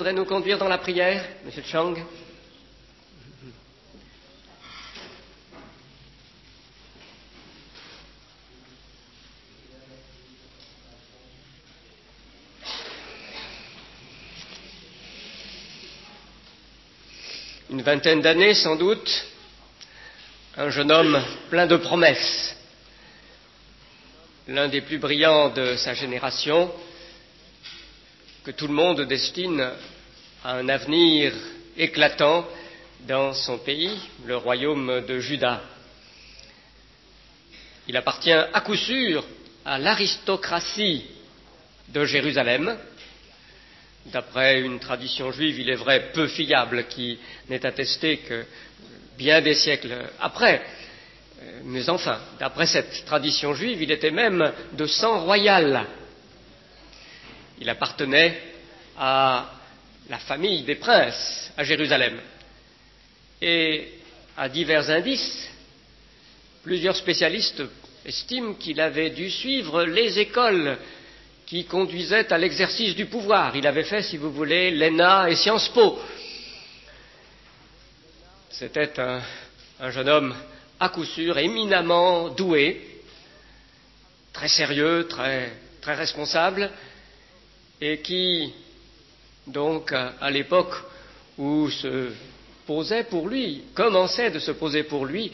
voudrait nous conduire dans la prière, Monsieur Chang? Une vingtaine d'années, sans doute, un jeune homme plein de promesses, l'un des plus brillants de sa génération, que tout le monde destine à un avenir éclatant dans son pays, le royaume de Juda. Il appartient à coup sûr à l'aristocratie de Jérusalem, d'après une tradition juive, il est vrai, peu fiable, qui n'est attestée que bien des siècles après. Mais enfin, d'après cette tradition juive, il était même de sang royal. Il appartenait à la famille des princes à Jérusalem. Et à divers indices, plusieurs spécialistes estiment qu'il avait dû suivre les écoles qui conduisaient à l'exercice du pouvoir. Il avait fait, si vous voulez, l'ENA et Sciences Po. C'était un jeune homme à coup sûr éminemment doué, très sérieux, très responsable, et qui, donc, à l'époque où se posait pour lui, commençait de se poser pour lui,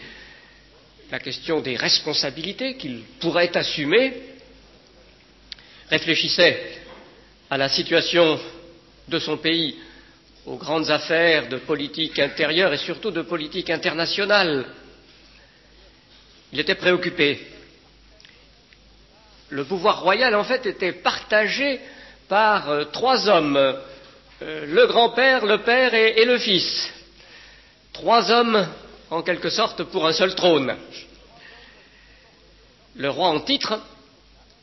la question des responsabilités qu'il pourrait assumer, réfléchissait à la situation de son pays, aux grandes affaires de politique intérieure et surtout de politique internationale. Il était préoccupé. Le pouvoir royal, en fait, était partagé par trois hommes, le grand-père, le père et le fils. Trois hommes, en quelque sorte, pour un seul trône. Le roi en titre,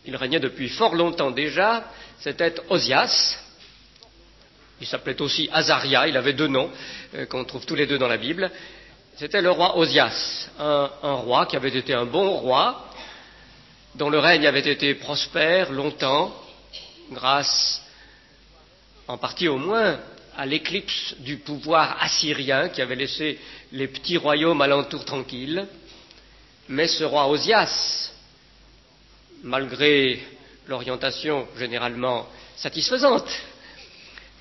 il régnait depuis fort longtemps déjà, c'était Osias. Il s'appelait aussi Azaria, il avait deux noms qu'on trouve tous les deux dans la Bible. C'était le roi Osias, un roi qui avait été un bon roi, dont le règne avait été prospère longtemps, grâce en partie au moins à l'éclipse du pouvoir assyrien qui avait laissé les petits royaumes alentour tranquilles. Mais ce roi Osias, malgré l'orientation généralement satisfaisante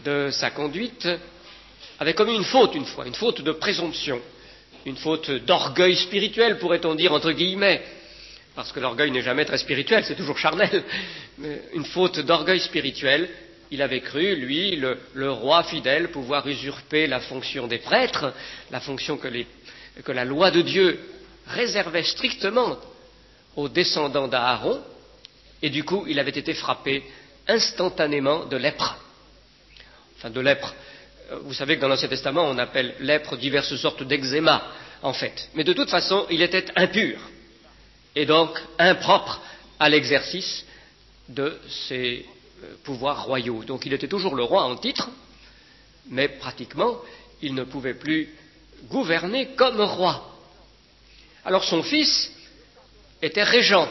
de sa conduite, avait commis une faute une fois, une faute de présomption, une faute d'orgueil spirituel, pourrait-on dire, entre guillemets, parce que l'orgueil n'est jamais très spirituel, c'est toujours charnel, mais une faute d'orgueil spirituel. Il avait cru, lui, le roi fidèle, pouvoir usurper la fonction des prêtres, la fonction que la loi de Dieu réservait strictement aux descendants d'Aaron, et du coup, il avait été frappé instantanément de lèpre. Enfin, de lèpre. Vous savez que dans l'Ancien Testament, on appelle lèpre diverses sortes d'eczéma, en fait. Mais de toute façon, il était impur, et donc impropre à l'exercice de ses pouvoirs royaux. Donc il était toujours le roi en titre, mais pratiquement, il ne pouvait plus gouverner comme roi. Alors son fils était régent.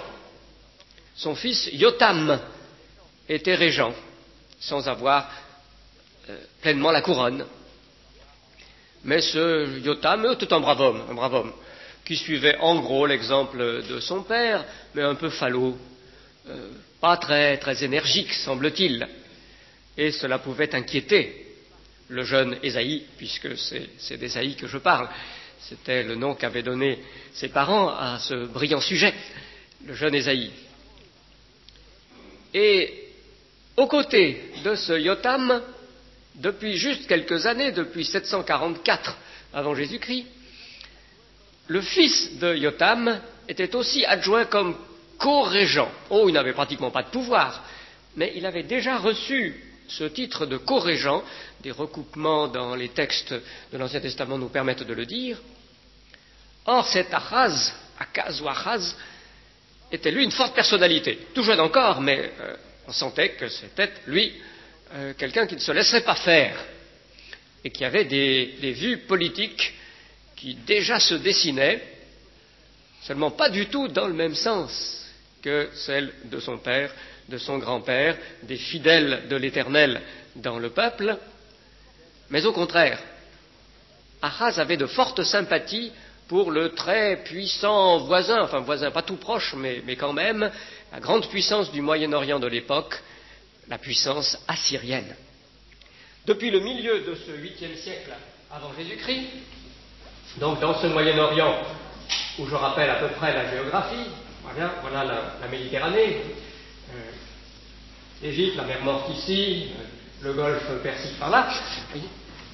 Son fils Yotam était régent, sans avoir pleinement la couronne. Mais ce Yotam était un brave homme, qui suivait en gros l'exemple de son père, mais un peu falot, pas très énergique, semble-t-il. Et cela pouvait inquiéter le jeune Ésaïe, puisque c'est d'Ésaïe que je parle. C'était le nom qu'avaient donné ses parents à ce brillant sujet, le jeune Ésaïe. Et aux côtés de ce Yotam, depuis juste quelques années, depuis 744 avant Jésus-Christ, le fils de Yotam était aussi adjoint comme co-régent. Oh, il n'avait pratiquement pas de pouvoir, mais il avait déjà reçu ce titre de co-régent. Des recoupements dans les textes de l'Ancien Testament nous permettent de le dire. Or, cet Achaz ou Achaz, était lui une forte personnalité, tout jeune encore, mais on sentait que c'était lui quelqu'un qui ne se laisserait pas faire et qui avait des vues politiques qui déjà se dessinaient, seulement pas du tout dans le même sens que celle de son père, de son grand-père, des fidèles de l'Éternel dans le peuple, Mais au contraire, Achaz avait de fortes sympathies pour le très puissant voisin, enfin voisin pas tout proche, mais quand même, la grande puissance du Moyen-Orient de l'époque, la puissance assyrienne. Depuis le milieu de ce 8e siècle avant Jésus-Christ, donc dans ce Moyen-Orient, où je rappelle à peu près la géographie, voilà la Méditerranée, l'Égypte, la mer Morte ici, le golfe Persique par là.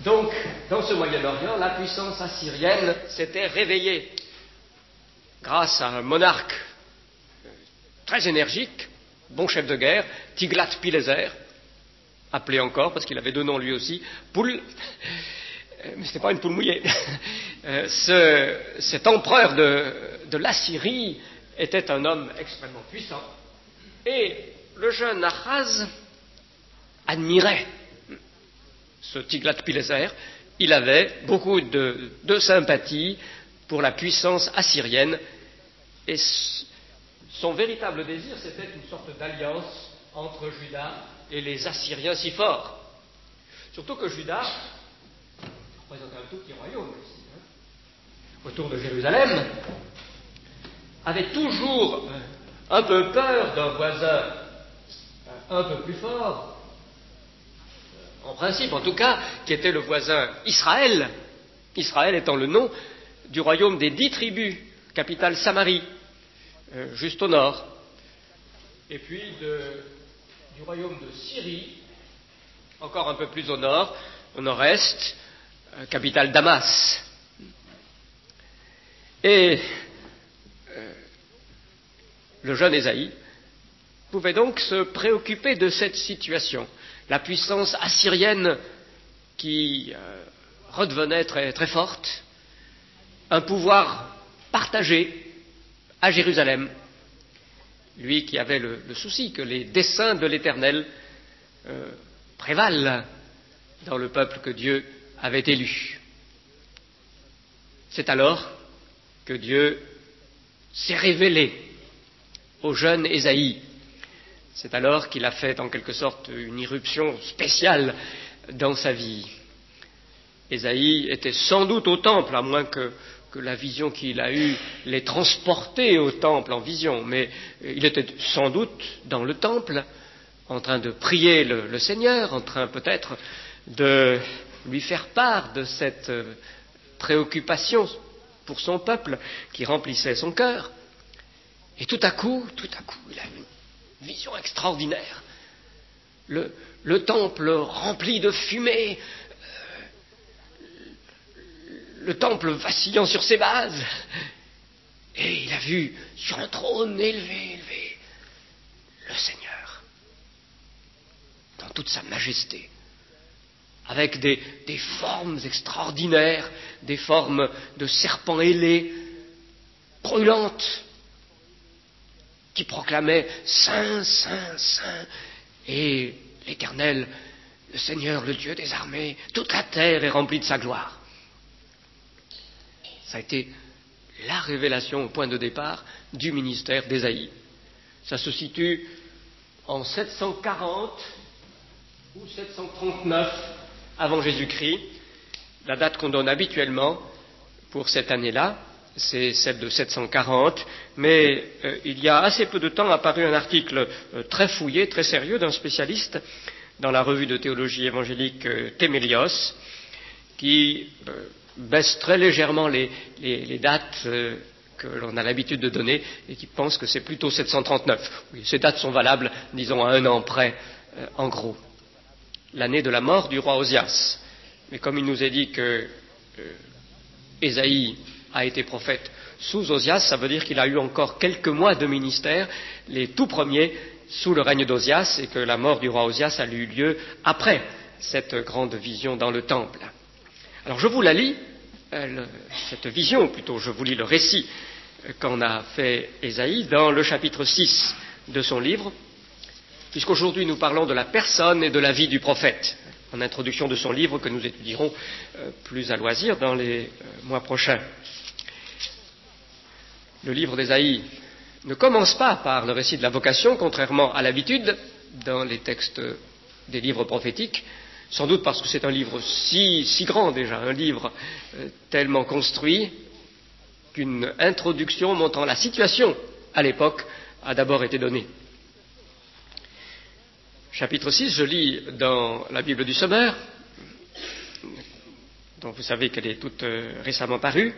Donc, dans ce Moyen-Orient, la puissance assyrienne s'était réveillée grâce à un monarque très énergique, bon chef de guerre, Tiglath-Pileser, appelé encore, parce qu'il avait deux noms lui aussi, poule, mais ce n'était pas une poule mouillée. Cet empereur de l'Assyrie était un homme extrêmement puissant, et le jeune Achaz admirait ce Tiglath-Pileser. Il avait beaucoup de sympathie pour la puissance assyrienne, et son véritable désir, c'était une sorte d'alliance entre Juda et les Assyriens si forts. Surtout que Juda représentait un tout petit royaume ici, autour de Jérusalem, avait toujours un peu peur d'un voisin un peu plus fort, en principe en tout cas, qui était le voisin Israël, Israël étant le nom du royaume des 10 tribus, capitale Samarie, juste au nord, et puis du royaume de Syrie, encore un peu plus au nord-est, capitale Damas. Et le jeune Ésaïe pouvait donc se préoccuper de cette situation, la puissance assyrienne qui redevenait très, très forte, un pouvoir partagé à Jérusalem, lui qui avait le souci que les desseins de l'Éternel prévalent dans le peuple que Dieu avait élu. C'est alors que Dieu s'est révélé au jeune Ésaïe. C'est alors qu'il a fait en quelque sorte une irruption spéciale dans sa vie. Ésaïe était sans doute au temple, à moins que la vision qu'il a eue l'ait transporté au temple en vision, mais il était sans doute dans le temple, en train de prier le Seigneur, en train peut-être de lui faire part de cette préoccupation pour son peuple qui remplissait son cœur. Et tout à coup, il a une vision extraordinaire. Le temple rempli de fumée, le temple vacillant sur ses bases, et il a vu sur un trône élevé, le Seigneur, dans toute sa majesté, avec des formes extraordinaires, des formes de serpents ailés, brûlantes, qui proclamaient « Saint, Saint, Saint », et l'Éternel, le Seigneur, le Dieu des armées, toute la terre est remplie de sa gloire. Ça a été la révélation au point de départ du ministère d'Ésaïe. Ça se situe en 740 ou 739 avant Jésus-Christ. La date qu'on donne habituellement pour cette année-là, c'est celle de 740, mais il y a assez peu de temps apparu un article très fouillé, très sérieux d'un spécialiste dans la revue de théologie évangélique Thémélios, qui baisse très légèrement les dates que l'on a l'habitude de donner et qui pense que c'est plutôt 739. Oui, ces dates sont valables, disons, à un an près, en gros. L'année de la mort du roi Osias. Mais comme il nous est dit que Ésaïe a été prophète sous Osias, ça veut dire qu'il a eu encore quelques mois de ministère, les tout premiers sous le règne d'Osias, et que la mort du roi Osias a eu lieu après cette grande vision dans le temple. Alors je vous la lis, cette vision, ou plutôt je vous lis le récit qu'en a fait Ésaïe dans le chapitre 6 de son livre, puisqu'aujourd'hui nous parlons de la personne et de la vie du prophète, en introduction de son livre que nous étudierons plus à loisir dans les mois prochains. Le livre d'Ésaïe ne commence pas par le récit de la vocation, contrairement à l'habitude dans les textes des livres prophétiques, Sans doute parce que c'est un livre si grand déjà, un livre tellement construit qu'une introduction montrant la situation à l'époque a d'abord été donnée. Chapitre 6, je lis dans la Bible du Sommeur, dont vous savez qu'elle est toute récemment parue.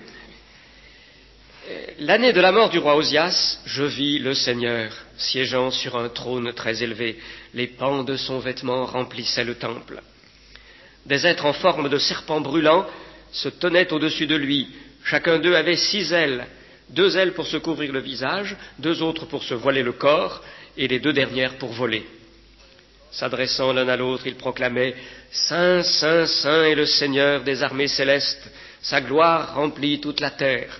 L'année de la mort du roi Osias, je vis le Seigneur siégeant sur un trône très élevé. Les pans de son vêtement remplissaient le temple. Des êtres en forme de serpents brûlants se tenaient au-dessus de lui. Chacun d'eux avait 6 ailes, 2 ailes pour se couvrir le visage, 2 autres pour se voiler le corps, et les 2 dernières pour voler. S'adressant l'un à l'autre, ils proclamaient « Saint, Saint, Saint est le Seigneur des armées célestes, sa gloire remplit toute la terre. »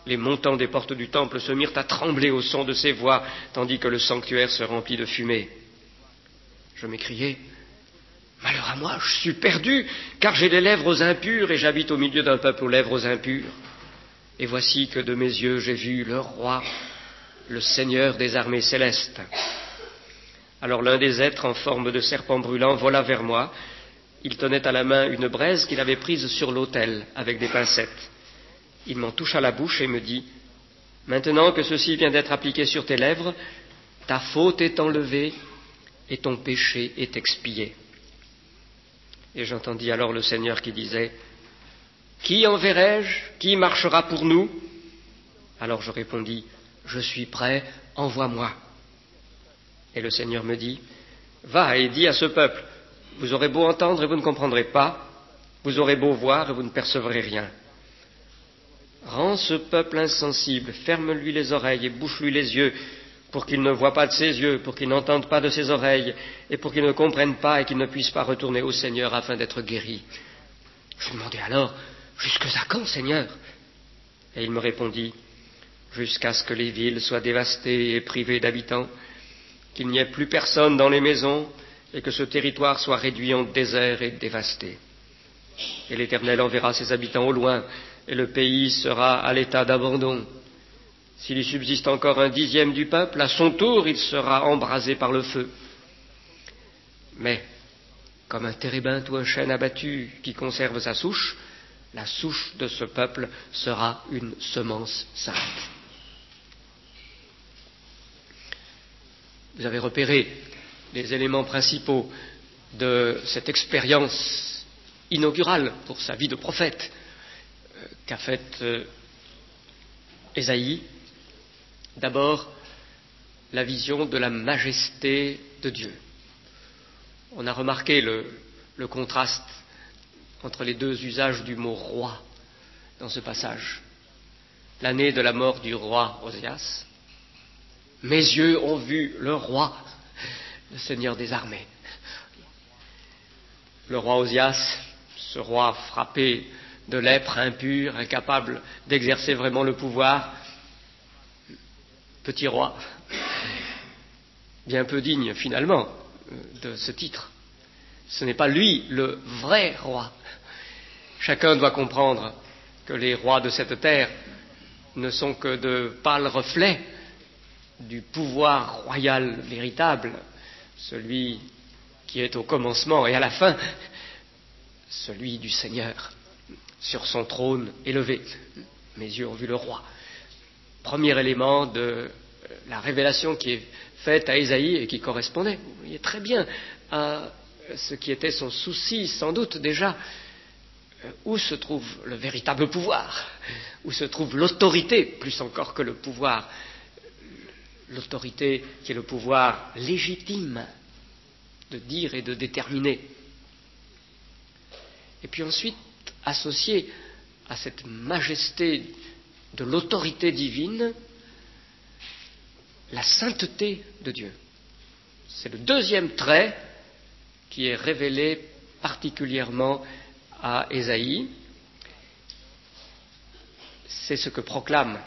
Les montants des portes du temple se mirent à trembler au son de ces voix, tandis que le sanctuaire se remplit de fumée. Je m'écriai « Malheur à moi, je suis perdu, car j'ai les lèvres impures et j'habite au milieu d'un peuple aux lèvres impures. Et voici que de mes yeux j'ai vu le roi, le Seigneur des armées célestes. » Alors l'un des êtres en forme de serpent brûlant vola vers moi. Il tenait à la main une braise qu'il avait prise sur l'autel avec des pincettes. Il m'en toucha la bouche et me dit « Maintenant que ceci vient d'être appliqué sur tes lèvres, ta faute est enlevée et ton péché est expié. » Et j'entendis alors le Seigneur qui disait « Qui enverrai-je? Qui marchera pour nous ?» Alors je répondis « Je suis prêt, envoie-moi. » Et le Seigneur me dit « Va et dis à ce peuple, vous aurez beau entendre et vous ne comprendrez pas, vous aurez beau voir et vous ne percevrez rien. Rends ce peuple insensible, ferme-lui les oreilles et bouche-lui les yeux, pour qu'il ne voie pas de ses yeux, pour qu'il n'entende pas de ses oreilles, et pour qu'il ne comprenne pas et qu'il ne puisse pas retourner au Seigneur afin d'être guéri. » Je lui demandai alors « Jusque à quand, Seigneur ?» Et il me répondit « Jusqu'à ce que les villes soient dévastées et privées d'habitants, qu'il n'y ait plus personne dans les maisons, et que ce territoire soit réduit en désert et dévasté. Et l'Éternel enverra ses habitants au loin, et le pays sera à l'état d'abandon. S'il y subsiste encore 1/10 du peuple, à son tour il sera embrasé par le feu. Mais, comme un térébinthe ou un chêne abattu qui conserve sa souche, la souche de ce peuple sera une semence sainte. Vous avez repéré les éléments principaux de cette expérience inaugurale pour sa vie de prophète qu'a faite Ésaïe. D'abord, la vision de la majesté de Dieu. On a remarqué le contraste entre les 2 usages du mot roi dans ce passage. L'année de la mort du roi Osias, mes yeux ont vu le roi, le Seigneur des armées. Le roi Osias, ce roi frappé de lèpre, impur, incapable d'exercer vraiment le pouvoir, petit roi, bien peu digne finalement de ce titre. Ce n'est pas lui le vrai roi. Chacun doit comprendre que les rois de cette terre ne sont que de pâles reflets du pouvoir royal véritable, celui qui est au commencement et à la fin, celui du Seigneur, sur son trône élevé. Mes yeux ont vu le roi. Premier élément de la révélation qui est faite à Ésaïe et qui correspondait, vous voyez, très bien à ce qui était son souci, sans doute déjà. Où se trouve le véritable pouvoir? Où se trouve l'autorité, plus encore que le pouvoir? L'autorité qui est le pouvoir légitime de dire et de déterminer. Et puis ensuite, associé à cette majesté de l'autorité divine, la sainteté de Dieu. C'est le 2e trait qui est révélé particulièrement à Ésaïe. C'est ce que proclament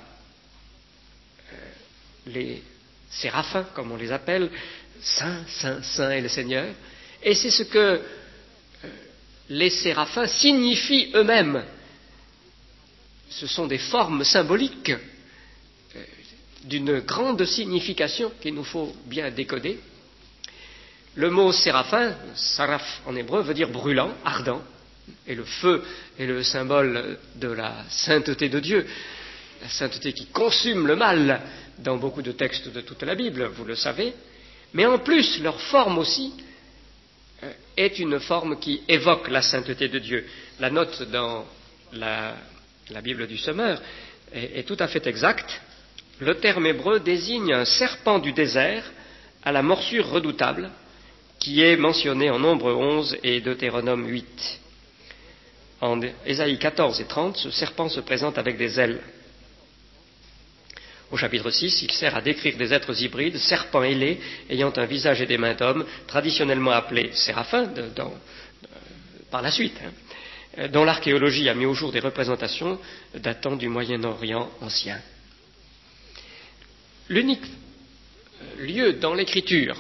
les séraphins, comme on les appelle, Saint, Saint, Saint est le Seigneur, et c'est ce que les séraphins signifient eux-mêmes. Ce sont des formes symboliques d'une grande signification qu'il nous faut bien décoder. Le mot séraphin, saraf en hébreu, veut dire brûlant, ardent, et le feu est le symbole de la sainteté de Dieu, la sainteté qui consume le mal dans beaucoup de textes de toute la Bible, vous le savez. Mais en plus, leur forme aussi est une forme qui évoque la sainteté de Dieu. La note dans la Bible du Semeur est tout à fait exacte. Le terme hébreu désigne un serpent du désert à la morsure redoutable qui est mentionné en Nombre 11 et Deutéronome 8. En Ésaïe 14 et 30, ce serpent se présente avec des ailes. Au chapitre 6, il sert à décrire des êtres hybrides, serpents ailés, ayant un visage et des mains d'homme, traditionnellement appelés séraphins, par la suite, dont l'archéologie a mis au jour des représentations datant du Moyen-Orient ancien. L'unique lieu dans l'Écriture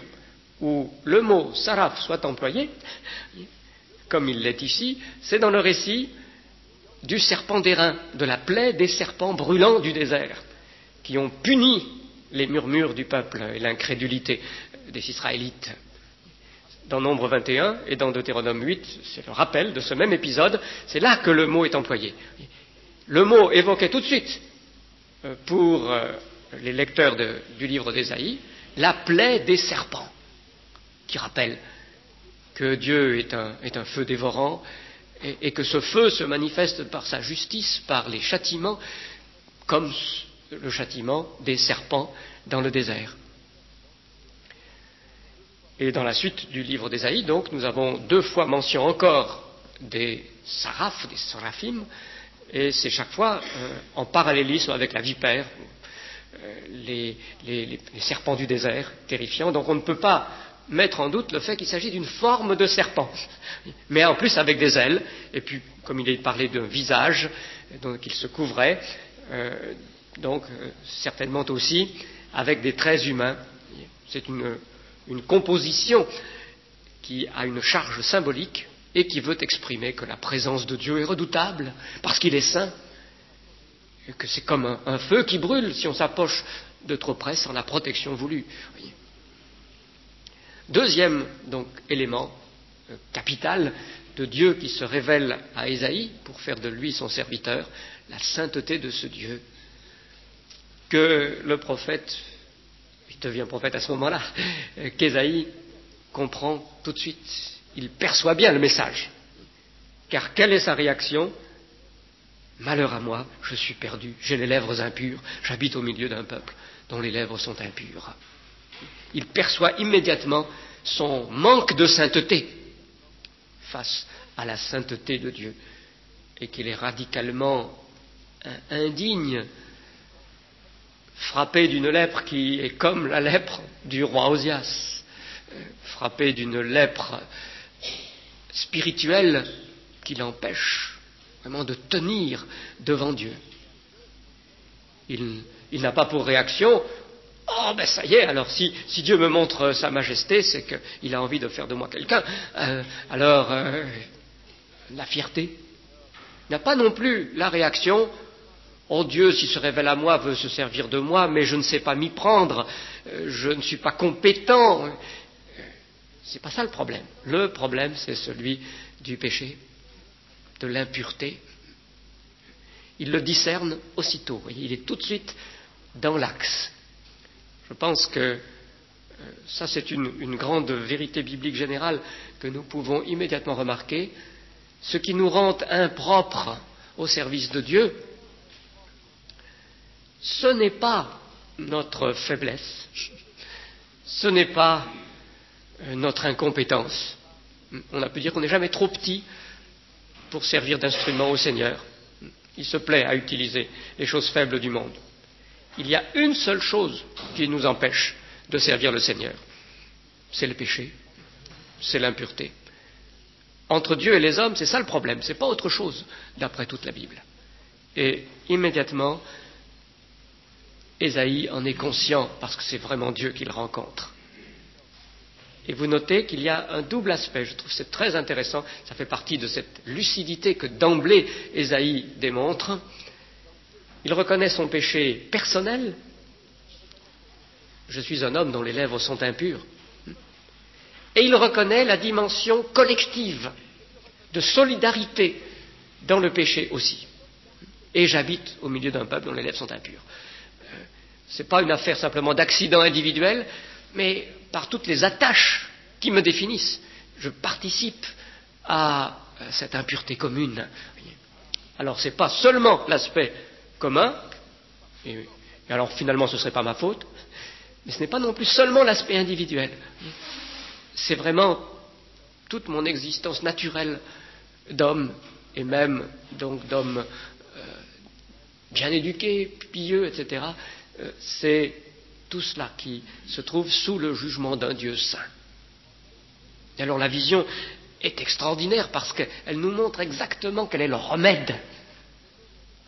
où le mot saraf soit employé, comme il l'est ici, c'est dans le récit du serpent d'airain, de la plaie des serpents brûlants du désert, qui ont puni les murmures du peuple et l'incrédulité des Israélites. Dans Nombre 21 et dans Deutéronome 8, c'est le rappel de ce même épisode, c'est là que le mot est employé. Le mot évoquait tout de suite, pour les lecteurs du livre d'Ésaïe, la plaie des serpents, qui rappelle que Dieu est un feu dévorant et que ce feu se manifeste par sa justice, par les châtiments, comme le châtiment des serpents dans le désert. Et dans la suite du livre d'Ésaïe, donc, nous avons 2 fois mention encore des sarafs, des séraphim, et c'est chaque fois en parallélisme avec la vipère, les serpents du désert, terrifiants. Donc on ne peut pas mettre en doute le fait qu'il s'agit d'une forme de serpent, mais en plus avec des ailes, et puis comme il est parlé d'un visage, donc il se couvrait, certainement aussi avec des traits humains. C'est une composition qui a une charge symbolique et qui veut exprimer que la présence de Dieu est redoutable parce qu'il est saint, et que c'est comme un feu qui brûle si on s'approche de trop près sans la protection voulue. Voyez. Deuxième donc élément capital de Dieu qui se révèle à Ésaïe pour faire de lui son serviteur, la sainteté de ce Dieu que le prophète, il devient prophète à ce moment-là, qu'Ésaïe comprend tout de suite. Il perçoit bien le message. Car quelle est sa réaction ? Malheur à moi, je suis perdu, j'ai les lèvres impures, j'habite au milieu d'un peuple dont les lèvres sont impures. Il perçoit immédiatement son manque de sainteté face à la sainteté de Dieu et qu'il est radicalement indigne, frappé d'une lèpre qui est comme la lèpre du roi Osias, frappé d'une lèpre spirituelle qui l'empêche vraiment de tenir devant Dieu. Il n'a pas pour réaction « Oh, ben ça y est, alors si Dieu me montre sa majesté, c'est qu'il a envie de faire de moi quelqu'un. La fierté. » Il n'a pas non plus la réaction « Oh Dieu, s'il se révèle à moi, veut se servir de moi, mais je ne sais pas m'y prendre, je ne suis pas compétent. » C'est pas ça le problème. Le problème, c'est celui du péché, de l'impureté. Il le discerne aussitôt. Il est tout de suite dans l'axe. Je pense que ça, c'est une grande vérité biblique générale que nous pouvons immédiatement remarquer. Ce qui nous rend impropres au service de Dieu, ce n'est pas notre faiblesse, ce n'est pas notre incompétence. On a pu dire qu'on n'est jamais trop petit pour servir d'instrument au Seigneur. Il se plaît à utiliser les choses faibles du monde. Il y a une seule chose qui nous empêche de servir le Seigneur. C'est le péché, c'est l'impureté. Entre Dieu et les hommes, c'est ça le problème, c'est pas autre chose, d'après toute la Bible. Et immédiatement, Ésaïe en est conscient, parce que c'est vraiment Dieu qu'il rencontre. Et vous notez qu'il y a un double aspect, je trouve que c'est très intéressant, ça fait partie de cette lucidité que d'emblée Ésaïe démontre. Il reconnaît son péché personnel. Je suis un homme dont les lèvres sont impures. Et il reconnaît la dimension collective, de solidarité dans le péché aussi. Et j'habite au milieu d'un peuple dont les lèvres sont impures. Ce n'est pas une affaire simplement d'accident individuel, mais par toutes les attaches qui me définissent, je participe à cette impureté commune. Alors ce n'est pas seulement l'aspect commun, et alors finalement ce ne serait pas ma faute, mais ce n'est pas non plus seulement l'aspect individuel. C'est vraiment toute mon existence naturelle d'homme, et même donc d'homme bien éduqué, pieux, etc. C'est tout cela qui se trouve sous le jugement d'un Dieu saint. Et alors la vision est extraordinaire parce qu'elle nous montre exactement quel est le remède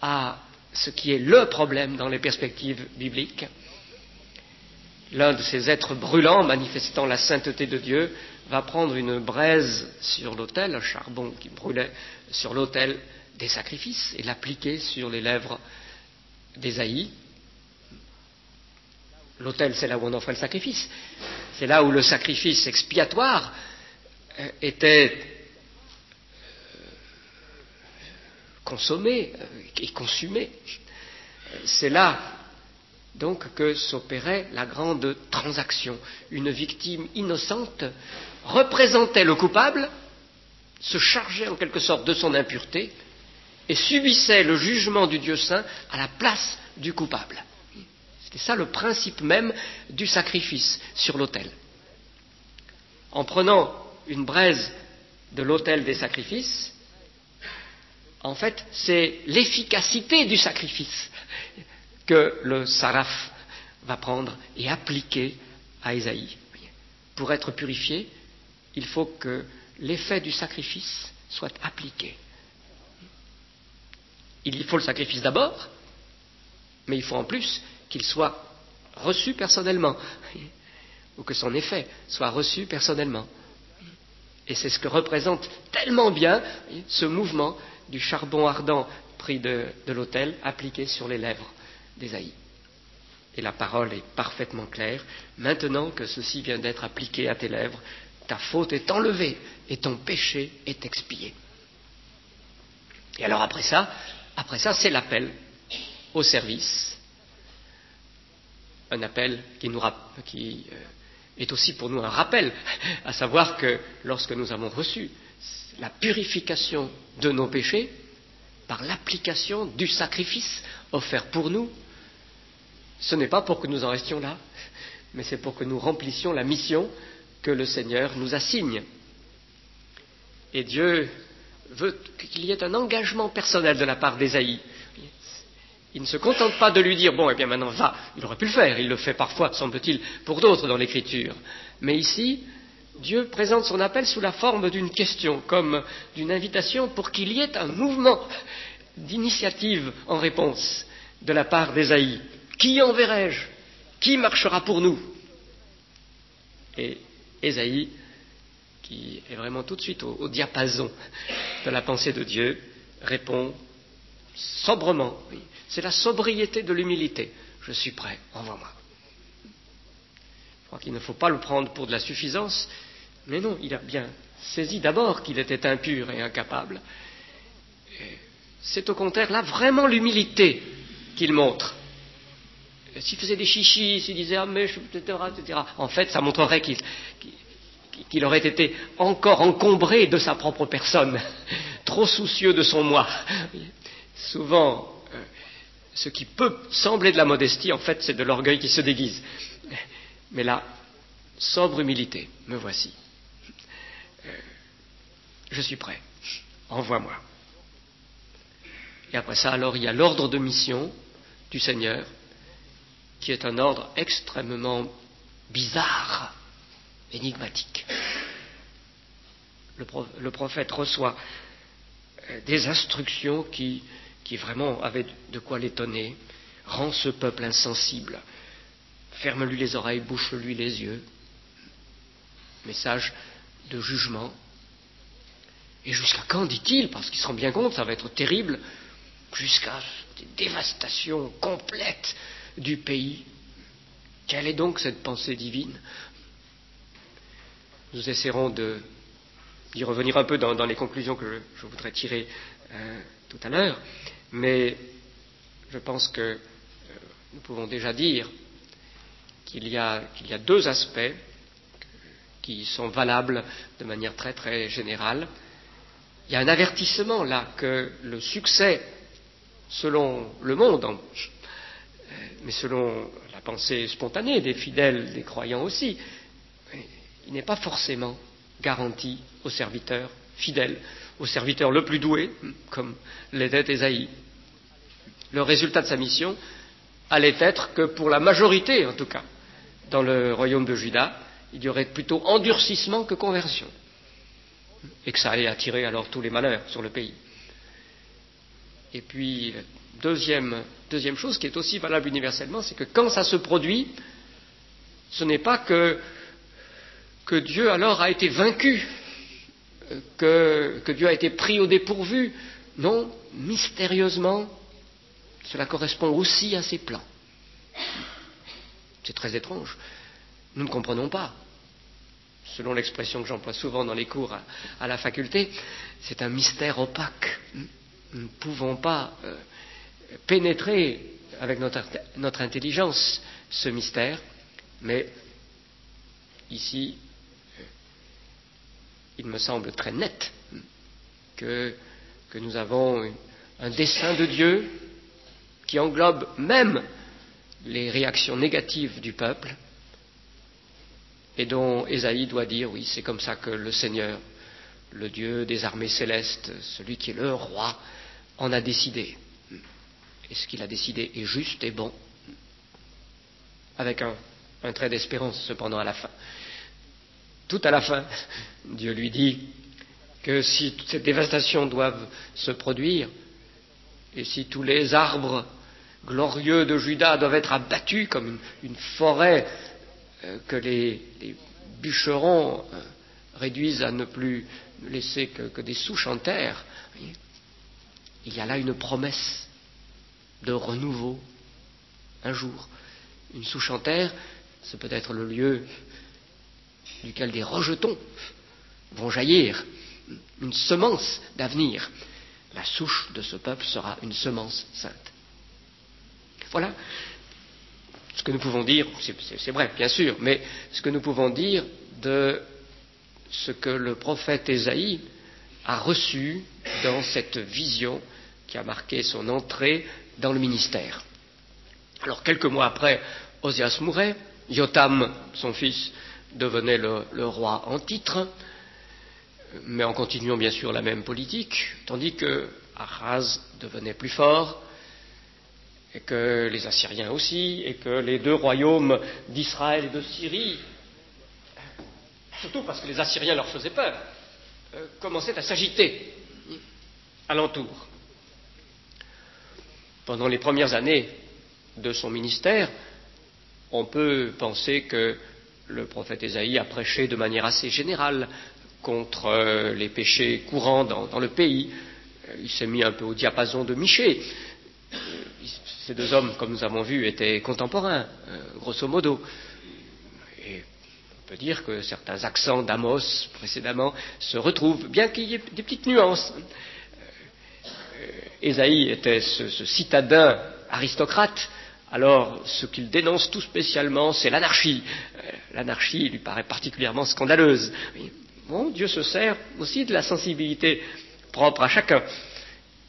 à ce qui est le problème dans les perspectives bibliques. L'un de ces êtres brûlants, manifestant la sainteté de Dieu, va prendre une braise sur l'autel, un charbon qui brûlait sur l'autel des sacrifices, et l'appliquer sur les lèvres d'Ésaïe. L'autel, c'est là où on offrait le sacrifice. C'est là où le sacrifice expiatoire était consommé et consumé. C'est là donc que s'opérait la grande transaction. Une victime innocente représentait le coupable, se chargeait en quelque sorte de son impureté et subissait le jugement du Dieu saint à la place du coupable. C'était ça le principe même du sacrifice sur l'autel. En prenant une braise de l'autel des sacrifices, en fait, c'est l'efficacité du sacrifice que le Saraph va prendre et appliquer à Ésaïe. Pour être purifié, il faut que l'effet du sacrifice soit appliqué. Il faut le sacrifice d'abord, mais il faut en plus qu'il soit reçu personnellement, ou que son effet soit reçu personnellement. Et c'est ce que représente tellement bien ce mouvement du charbon ardent pris de l'autel, appliqué sur les lèvres d'Ésaïe. Et la parole est parfaitement claire. Maintenant que ceci vient d'être appliqué à tes lèvres, ta faute est enlevée et ton péché est expié. Et alors après ça, c'est l'appel au service. Un appel qui est aussi pour nous un rappel, à savoir que lorsque nous avons reçu la purification de nos péchés, par l'application du sacrifice offert pour nous, ce n'est pas pour que nous en restions là, mais c'est pour que nous remplissions la mission que le Seigneur nous assigne. Et Dieu veut qu'il y ait un engagement personnel de la part d'Ésaïe. Il ne se contente pas de lui dire « bon, eh bien maintenant va ». Il aurait pu le faire, il le fait parfois, semble-t-il, pour d'autres dans l'Écriture. Mais ici, Dieu présente son appel sous la forme d'une question, comme d'une invitation pour qu'il y ait un mouvement d'initiative en réponse de la part d'Ésaïe. Qui enverrai-je ? Qui marchera pour nous ? Et Ésaïe, qui est vraiment tout de suite au diapason de la pensée de Dieu, répond sobrement. Oui. C'est la sobriété de l'humilité. Je suis prêt, envoie-moi. Je crois qu'il ne faut pas le prendre pour de la suffisance, mais non, il a bien saisi d'abord qu'il était impur et incapable. Et c'est au contraire là vraiment l'humilité qu'il montre. S'il faisait des chichis, s'il disait « ah mais je... » etc., en fait, ça montrerait qu'il aurait été encore encombré de sa propre personne, trop soucieux de son moi. Souvent, ce qui peut sembler de la modestie, en fait, c'est de l'orgueil qui se déguise. Mais là, sobre humilité, me voici. Je suis prêt, envoie-moi. Et après ça, alors, il y a l'ordre de mission du Seigneur, qui est un ordre extrêmement bizarre, énigmatique. Le prophète reçoit des instructions qui vraiment avaient de quoi l'étonner. Rends ce peuple insensible, ferme-lui les oreilles, bouche-lui les yeux. Message de jugement. Et jusqu'à quand, dit-il, parce qu'il se rend bien compte, ça va être terrible, jusqu'à des dévastations complètes du pays. Quelle est donc cette pensée divine ? Nous essaierons d'y revenir un peu dans les conclusions que je voudrais tirer tout à l'heure, mais je pense que nous pouvons déjà dire qu'il y a deux aspects qui sont valables de manière très très générale. Il y a un avertissement là que le succès, selon le monde, mais selon la pensée spontanée des fidèles, des croyants aussi, il n'est pas forcément garanti au serviteur fidèle, au serviteur le plus doué, comme l'était Ésaïe. Le résultat de sa mission allait être que pour la majorité, en tout cas, dans le royaume de Juda, il y aurait plutôt endurcissement que conversion, et que ça allait attirer alors tous les malheurs sur le pays. Et puis, deuxième chose qui est aussi valable universellement, c'est que quand ça se produit, ce n'est pas que Dieu alors a été vaincu, que Dieu a été pris au dépourvu. Non, mystérieusement, cela correspond aussi à ses plans. C'est très étrange. Nous ne comprenons pas. Selon l'expression que j'emploie souvent dans les cours à la faculté, c'est un mystère opaque. Nous ne pouvons pas pénétrer avec notre intelligence ce mystère, mais ici, il me semble très net que nous avons un dessein de Dieu qui englobe même les réactions négatives du peuple et dont Ésaïe doit dire, oui, c'est comme ça que le Seigneur, le Dieu des armées célestes, celui qui est le roi, en a décidé. Et ce qu'il a décidé est juste et bon, avec un trait d'espérance cependant à la fin. Tout à la fin, Dieu lui dit que si toute cette dévastation doit se produire, et si tous les arbres glorieux de Juda doivent être abattus comme une forêt que les bûcherons réduisent à ne plus laisser que des souches en terre, il y a là une promesse de renouveau un jour. Une souche en terre, c'est peut-être le lieu duquel des rejetons vont jaillir, une semence d'avenir. La souche de ce peuple sera une semence sainte. Voilà ce que nous pouvons dire, c'est vrai, bien sûr, mais ce que nous pouvons dire de ce que le prophète Ésaïe a reçu dans cette vision qui a marqué son entrée dans le ministère. Alors, quelques mois après, Osias mourait, Jotham, son fils, devenait le roi en titre, mais en continuant bien sûr la même politique, tandis que Ahaz devenait plus fort, et que les Assyriens aussi, et que les deux royaumes d'Israël et de Syrie, surtout parce que les Assyriens leur faisaient peur, commençaient à s'agiter alentour. Pendant les premières années de son ministère, on peut penser que le prophète Ésaïe a prêché de manière assez générale contre les péchés courants dans le pays. Il s'est mis un peu au diapason de Michée. Ces deux hommes, comme nous avons vu, étaient contemporains, grosso modo. Et on peut dire que certains accents d'Amos précédemment se retrouvent, bien qu'il y ait des petites nuances. Ésaïe était ce citadin aristocrate. Alors, ce qu'il dénonce tout spécialement, c'est l'anarchie. L'anarchie lui paraît particulièrement scandaleuse. Bon, Dieu se sert aussi de la sensibilité propre à chacun.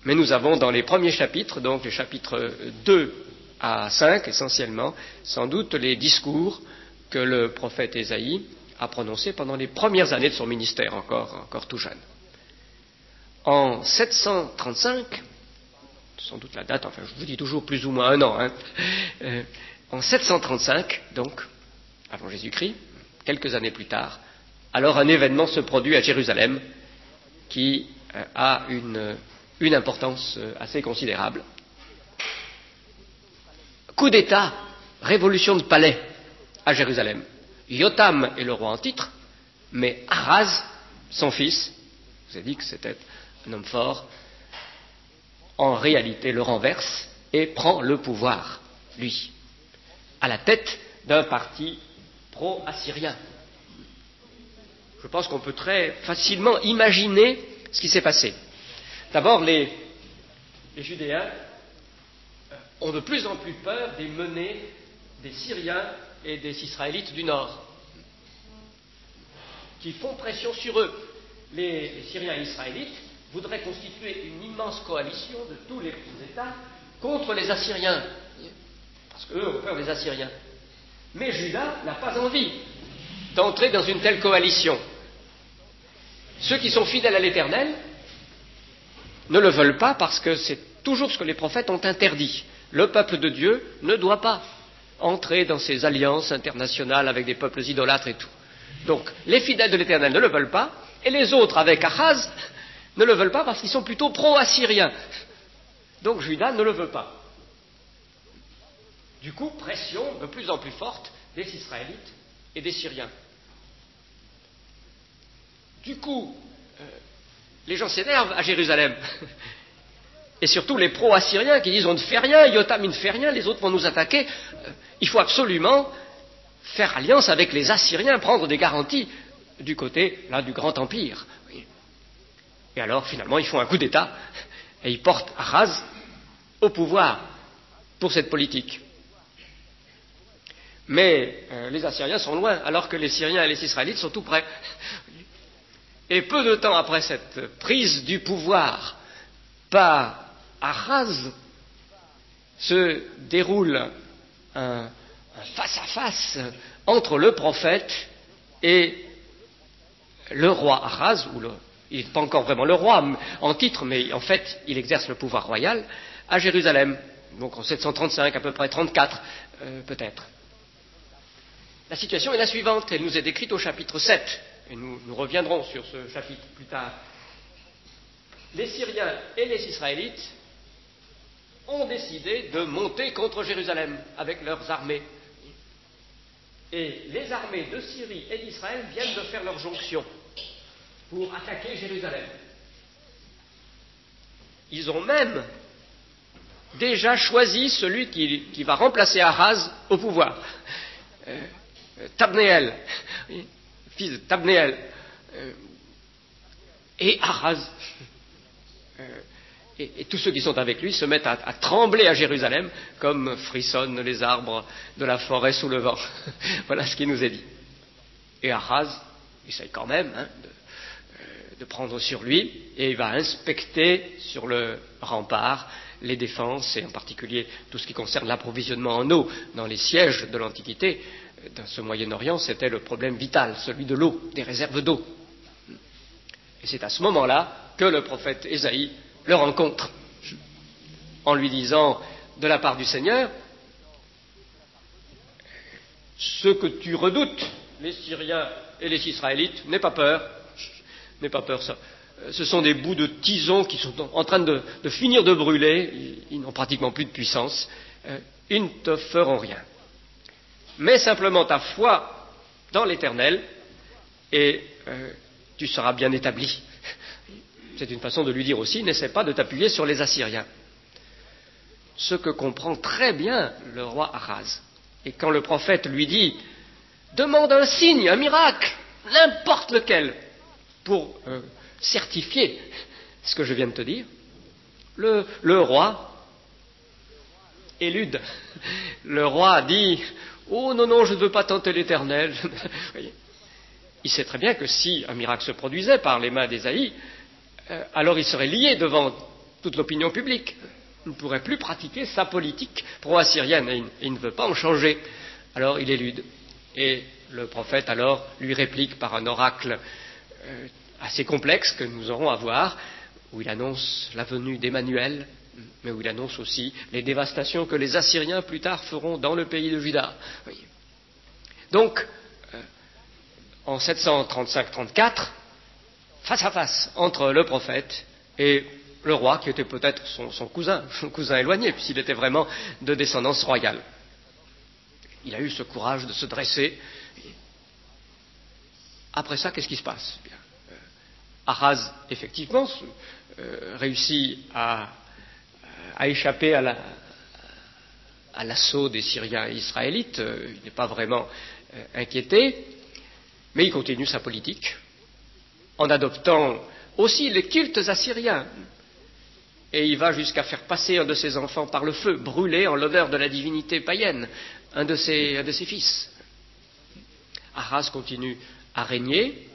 Mais nous avons dans les premiers chapitres, donc les chapitres 2 à 5 essentiellement, sans doute les discours que le prophète Ésaïe a prononcés pendant les premières années de son ministère, encore tout jeune. En 735, sans doute la date, enfin je vous dis toujours plus ou moins un an, en 735, donc, avant Jésus-Christ, quelques années plus tard, alors un événement se produit à Jérusalem qui a une importance assez considérable. Coup d'État, révolution de palais à Jérusalem. Jotham est le roi en titre, mais Ahaz, son fils, je vous ai dit que c'était un homme fort, en réalité le renverse et prend le pouvoir, lui, à la tête d'un parti pro-assyrien. je pense qu'on peut très facilement imaginer ce qui s'est passé. D'abord, les Judéens ont de plus en plus peur des menées des Syriens et des Israélites du Nord, qui font pression sur eux. Les Syriens et Israélites voudraient constituer une immense coalition de tous les petits États contre les Assyriens, parce qu'eux ont peur des Assyriens. Mais Juda n'a pas envie d'entrer dans une telle coalition. Ceux qui sont fidèles à l'Éternel ne le veulent pas parce que c'est toujours ce que les prophètes ont interdit. Le peuple de Dieu ne doit pas entrer dans ces alliances internationales avec des peuples idolâtres et tout. Donc, les fidèles de l'Éternel ne le veulent pas, et les autres, avec Achaz, ne le veulent pas parce qu'ils sont plutôt pro-assyriens. Donc, Juda ne le veut pas. Du coup, pression de plus en plus forte des Israélites et des Syriens. Du coup, les gens s'énervent à Jérusalem. Et surtout les pro-assyriens qui disent on ne fait rien, Yotam il ne fait rien, les autres vont nous attaquer. Il faut absolument faire alliance avec les Assyriens, prendre des garanties du côté là, du grand empire. Et alors finalement ils font un coup d'État et ils portent Achaz au pouvoir pour cette politique. Mais les Assyriens sont loin, alors que les Syriens et les Israélites sont tout près. Et peu de temps après cette prise du pouvoir par Achaz, se déroule un face-à-face entre le prophète et le roi Achaz, il n'est pas encore vraiment le roi en titre, mais en fait il exerce le pouvoir royal à Jérusalem, donc en 735, à peu près 34 peut-être. La situation est la suivante, elle nous est décrite au chapitre 7, et nous reviendrons sur ce chapitre plus tard. Les Syriens et les Israélites ont décidé de monter contre Jérusalem avec leurs armées. Et les armées de Syrie et d'Israël viennent de faire leur jonction pour attaquer Jérusalem. Ils ont même déjà choisi celui qui va remplacer Achaz au pouvoir. Tabnéel, fils de Tabnéel, et Achaz, et tous ceux qui sont avec lui se mettent à trembler à Jérusalem comme frissonnent les arbres de la forêt sous le vent. Voilà ce qui nous est dit. Et Achaz essaye quand même de prendre sur lui, et il va inspecter sur le rempart les défenses, et en particulier tout ce qui concerne l'approvisionnement en eau dans les sièges de l'Antiquité. Dans ce Moyen-Orient, c'était le problème vital, celui de l'eau, des réserves d'eau. Et c'est à ce moment-là que le prophète Ésaïe le rencontre, en lui disant, de la part du Seigneur, ce que tu redoutes, les Syriens et les Israélites, n'aie pas peur, ça. Ce sont des bouts de tison qui sont en train de finir de brûler, ils n'ont pratiquement plus de puissance, ils ne te feront rien. Mets simplement ta foi dans l'Éternel et tu seras bien établi. C'est une façon de lui dire aussi, n'essaie pas de t'appuyer sur les Assyriens. Ce que comprend très bien le roi Achaz. Et quand le prophète lui dit, demande un signe, un miracle, n'importe lequel, pour certifier ce que je viens de te dire, le roi élude. Le roi dit, oh non, je ne veux pas tenter l'Éternel. Il sait très bien que si un miracle se produisait par les mains d'Ésaïe, alors il serait lié devant toute l'opinion publique. Il ne pourrait plus pratiquer sa politique pro-assyrienne et il ne veut pas en changer. Alors il élude. Et le prophète alors lui réplique par un oracle assez complexe que nous aurons à voir, où il annonce la venue d'Emmanuel, mais où il annonce aussi les dévastations que les Assyriens plus tard feront dans le pays de Juda. Donc, en 735-34, face à face entre le prophète et le roi, qui était peut-être son cousin éloigné, puisqu'il était vraiment de descendance royale. Il a eu ce courage de se dresser. Après ça, qu'est-ce qui se passe ? Achaz, effectivement, réussit à échapper à l'assaut des Syriens et Israélites. Il n'est pas vraiment inquiété, mais il continue sa politique. en adoptant aussi les cultes assyriens. Et il va jusqu'à faire passer un de ses enfants par le feu, brûlé en l'honneur de la divinité païenne, un de ses fils. Ahaz continue à régner.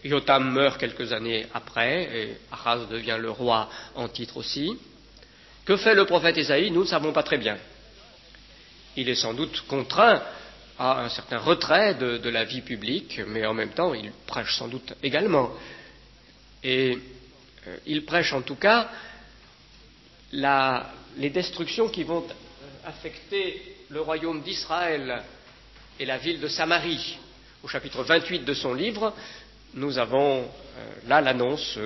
Jotham meurt quelques années après, et Ahaz devient le roi en titre aussi. Que fait le prophète Ésaïe? Nous ne savons pas très bien. Il est sans doute contraint à un certain retrait de la vie publique, mais en même temps, il prêche sans doute également. Et il prêche en tout cas les destructions qui vont affecter le royaume d'Israël et la ville de Samarie. Au chapitre 28 de son livre, nous avons là l'annonce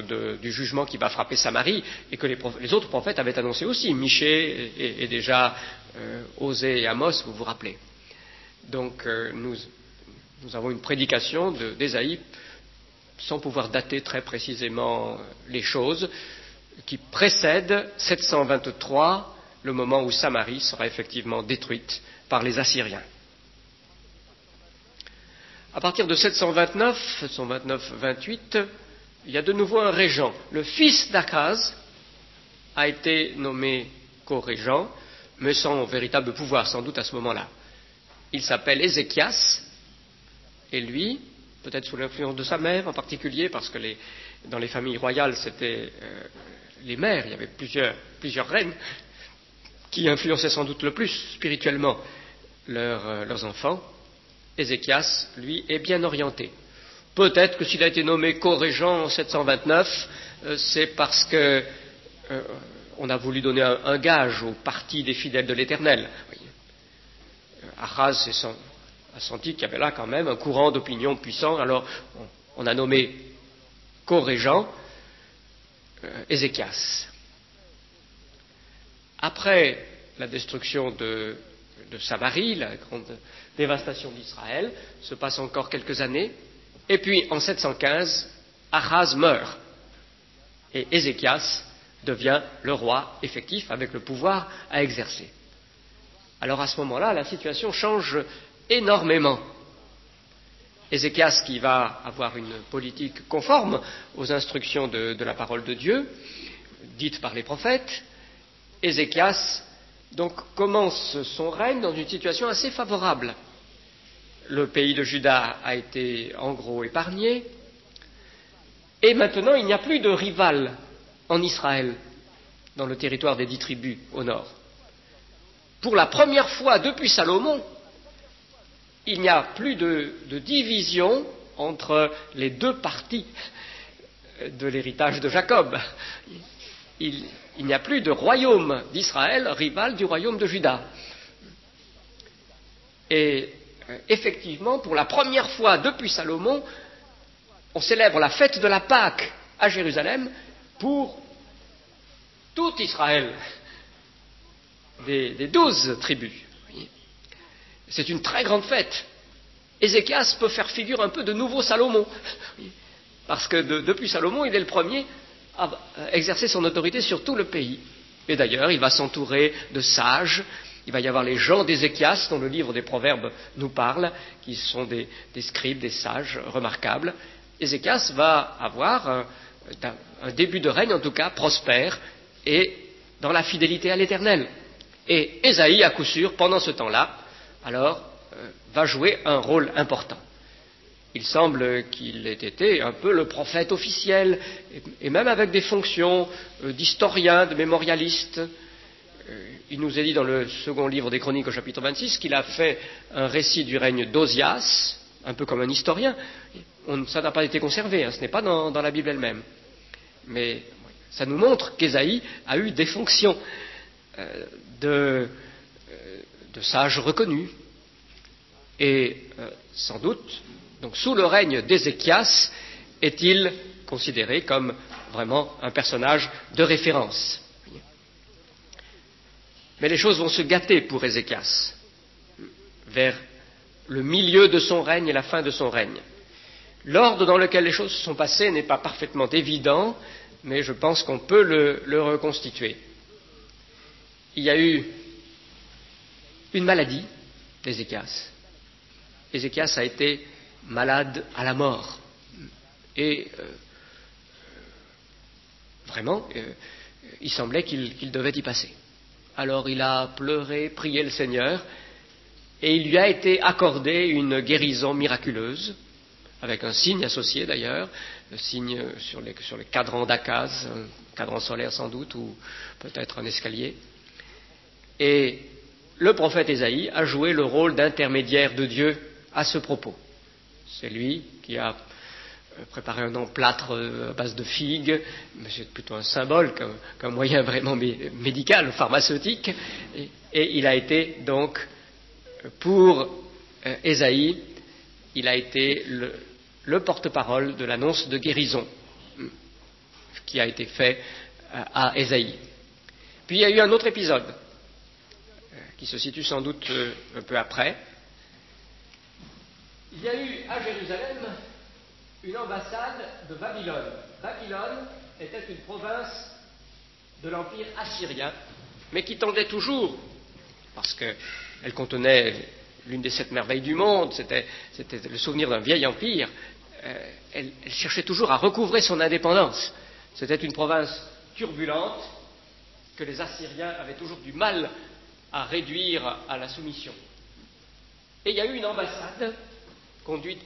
du jugement qui va frapper Samarie et que les autres prophètes avaient annoncé aussi, Michée et déjà Osée et Amos, vous vous rappelez. Donc nous avons une prédication d'Ésaïe sans pouvoir dater très précisément les choses, qui précède 723, le moment où Samarie sera effectivement détruite par les Assyriens. À partir de 729-28, il y a de nouveau un régent. Le fils d'Akaz a été nommé co-régent, mais sans véritable pouvoir, sans doute à ce moment-là. Il s'appelle Ézéchias, et lui, peut-être sous l'influence de sa mère en particulier, parce que dans les familles royales, c'était les mères, il y avait plusieurs reines, qui influençaient sans doute le plus spirituellement leurs enfants. Ézéchias, lui, est bien orienté. Peut-être que s'il a été nommé co-régent en 729, c'est parce que on a voulu donner un gage au parti des fidèles de l'Éternel. Ahaz a senti qu'il y avait là quand même un courant d'opinion puissant, alors on a nommé co-régent Ézéchias. Après la destruction de Samarie, la grande dévastation d'Israël, se passe encore quelques années, et puis en 715, Ahaz meurt, et Ézéchias devient le roi effectif avec le pouvoir à exercer. Alors à ce moment-là, la situation change énormément. Ézéchias, qui va avoir une politique conforme aux instructions de la parole de Dieu, dite par les prophètes, Ézéchias donc commence son règne dans une situation assez favorable. Le pays de Juda a été en gros épargné, et maintenant il n'y a plus de rival en Israël, dans le territoire des 10 tribus au nord. Pour la première fois depuis Salomon, il n'y a plus de division entre les deux parties de l'héritage de Jacob. Il n'y a plus de royaume d'Israël rival du royaume de Juda. Et effectivement, pour la première fois depuis Salomon, on célèbre la fête de la Pâque à Jérusalem pour tout Israël, des 12 tribus. C'est une très grande fête. Ézéchias peut faire figure un peu de nouveau Salomon, parce que depuis Salomon, il est le premier à exercer son autorité sur tout le pays. Et d'ailleurs, il va s'entourer de sages. Il va y avoir les gens d'Ézéchias, dont le livre des Proverbes nous parle, qui sont des scribes, des sages remarquables. Ézéchias va avoir un début de règne, en tout cas, prospère, et dans la fidélité à l'Éternel. Et Ésaïe, à coup sûr, pendant ce temps-là, alors, va jouer un rôle important. Il semble qu'il ait été un peu le prophète officiel, et même avec des fonctions d'historien, de mémorialiste. Il nous est dit dans le second livre des Chroniques au chapitre 26 qu'il a fait un récit du règne d'Osias, un peu comme un historien. Ça n'a pas été conservé, ce n'est pas dans la Bible elle-même. Mais ça nous montre qu'Ésaïe a eu des fonctions de sages reconnus. Et sans doute, donc sous le règne d'Ézéchias, est-il considéré comme vraiment un personnage de référence. Mais les choses vont se gâter pour Ézéchias, vers le milieu de son règne et la fin de son règne. L'ordre dans lequel les choses se sont passées n'est pas parfaitement évident, mais je pense qu'on peut le reconstituer. Il y a eu une maladie d'Ézéchias. Ézéchias a été malade à la mort. Et vraiment, il semblait qu'il devait y passer. Alors il a pleuré, prié le Seigneur, et il lui a été accordé une guérison miraculeuse, avec un signe associé d'ailleurs, le signe sur les cadrans d'Akaz, un cadran solaire sans doute, ou peut-être un escalier. Et le prophète Ésaïe a joué le rôle d'intermédiaire de Dieu à ce propos. C'est lui qui a préparé un emplâtre à base de figues, mais c'est plutôt un symbole qu'un moyen vraiment médical, pharmaceutique, et il a été donc, pour Ésaïe, il a été le porte-parole de l'annonce de guérison qui a été fait à Ésaïe. Puis il y a eu un autre épisode qui se situe sans doute un peu après. Il y a eu à Jérusalem une ambassade de Babylone. Babylone était une province de l'Empire assyrien, mais qui tendait toujours, parce qu'elle contenait l'une des 7 merveilles du monde, c'était le souvenir d'un vieil empire, elle cherchait toujours à recouvrer son indépendance. C'était une province turbulente que les Assyriens avaient toujours du mal à réduire à la soumission. Et il y a eu une ambassade conduite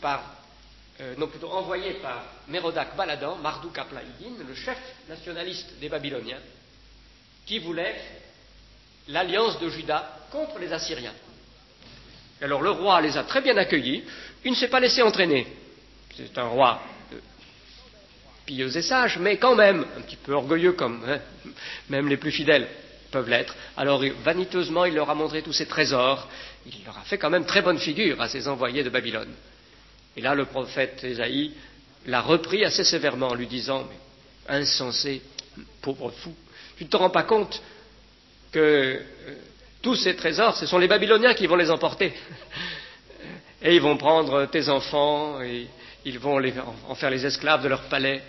plutôt envoyée par Mérodach Baladan, Marduk Aplaïdine, le chef nationaliste des Babyloniens, qui voulait l'alliance de Juda contre les Assyriens. Alors le roi les a très bien accueillis, il ne s'est pas laissé entraîner. C'est un roi pieux et sage, mais quand même un petit peu orgueilleux, comme même les plus fidèles peuvent l'être. Alors vaniteusement, il leur a montré tous ses trésors, il leur a fait quand même très bonne figure à ses envoyés de Babylone. Et là, le prophète Ésaïe l'a repris assez sévèrement en lui disant « Mais insensé, pauvre fou, tu ne te rends pas compte que tous ces trésors, ce sont les Babyloniens qui vont les emporter. Et ils vont prendre tes enfants, et ils vont en faire les esclaves de leur palais. »